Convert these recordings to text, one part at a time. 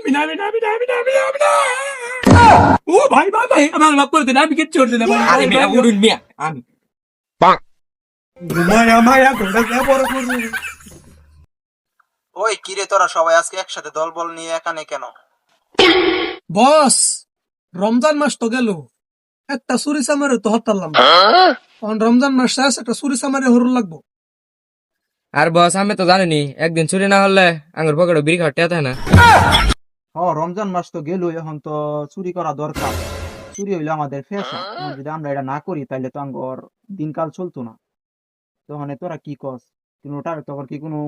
বিনা বিনা বিনা বিনা বিনা বিনা ও ভাই ভাই ভাই আমার মাফ করে দেন আমি কিচ্ছু করতে না ভাই আরে মিয়া উড়ুন মিয়া আমি মায়া মায়া গোটা যা বড় করব ওই কিরে তোরা সবাই আজকে একসাথে দল বল নিয়ে এখানে কেন? বস রমজান মাস তো গেল একটা চুরি চামারে তো হতারলাম কারণ রমজান মাস শেষ একটা চুরি চামারে হরুন লাগবো আর বস আমি তো জানিনি একদিন চুরি না হলে আঙ্গুর পকেটে বিড়ি খাওয়া টেয়া থাকে না। রমজান মাস তো গেল, এখন তো চুরি করা দরকার। চুরি হইলে আমাদের ফেসা, যদি আমরা এটা না করি তাহলে তো আঙ্গর দিনকাল চলতো না। তখন তোরা কি কস? তখন কি কোনো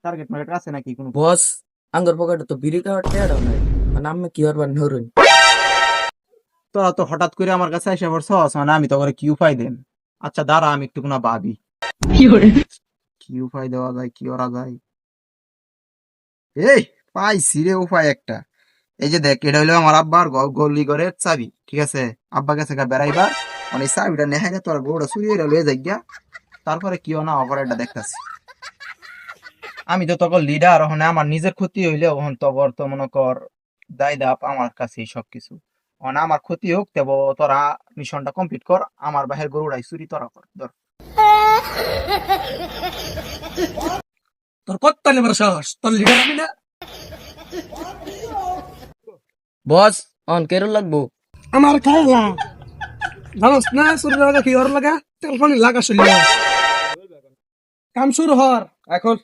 টার্গেট মার্কেট আছে নাকি কোনো? বস আঙ্গুর পকেটে তো বিড়ি খাওয়া টেয়া নাই মানে আমি কি করবার নরুন। তোরা তো হঠাৎ করে আমার কাছে এসে পড়ছস, মানে আমি তো করে কি উপায় দেন? আচ্ছা দাঁড়া, আমি একটু না ভাবি কি উপায় দেওয়া যায়, কি করা যায়। এই পাইছি রে উপায় একটা। এই যে দেখ, এটা হইলো আমার আব্বার গলি ঘরের চাবি, ঠিক আছে? আব্বা গেছে বেড়াইবার, মানে এই চাবিটা নেহাই তোর বউটা চুরি হইরা লয়ে যাই গিয়া, তারপরে কি না অপারেটটা দেখতাছি। আমি তো তখন লিডার, ওখানে আমার নিজের ক্ষতি হইলে ওখান তবর তো মনে কর দায় দাপ আমার কাছেই সবকিছু। ওখানে আমার ক্ষতি হোক, তেব তোরা মিশনটা কমপ্লিট কর, আমার বাহের গরুড়াই চুরি তোরা কর ধর। তোর কত নেবার সাহস তোর লিডার আমি না বস অন কেরো লাগবো আমার খেলা জানোস না চুরি লাগা কি হর লাগা টেলিফোন লাগা শুনল কাম শুরু হর এখন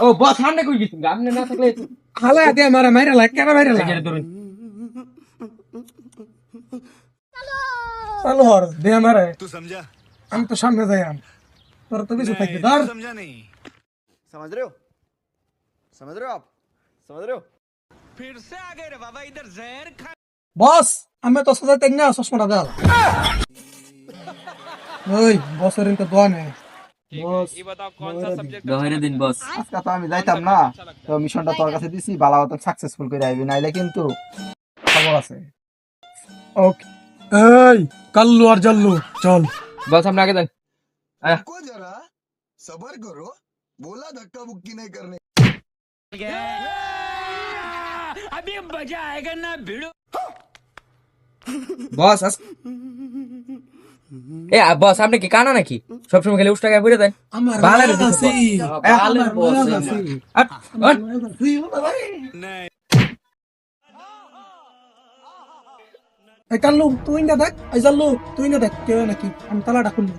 ও বস সামনে কই গেছিস সামনে না থাকলে হালা দে মারা মাইরা লাগ কেন মাইরা লাগ ধরুন চালু হর দে মারা तू समझा আমি তো সামনে যাই তোর তো কিছু থাকবে ধর समझा नहीं समझ रहे हो समझ रहे हो आप समझ रहे हो বস আমি তো সাথে তেন না চশমাটা দাও ওই বসের তো দোয়া নেই বস দহরে দিন বস আজকে তো আমি যাইতাম না, তো মিশনটা তোর কাছে দিছি, বালা মতো সাকসেসফুল করে আইবি, নাইলে কিন্তু খবর আছে। ওকে এই কাল্লু আর জাল্লু চল বস আপনি আগে যান को जरा सबर करो बोला धक्का मुक्की नहीं करने বস এ বস আপনি কি কানা নাকি সবসময় খালি উষ্টা গায়ে পড়ে দেন আমার বালের ভালো দিকে আছি বালের বস এই কাল্লু তুই না দেখ এই জাল্লু তুই না দেখ কেউ নাকি আমি তালাটা খুললি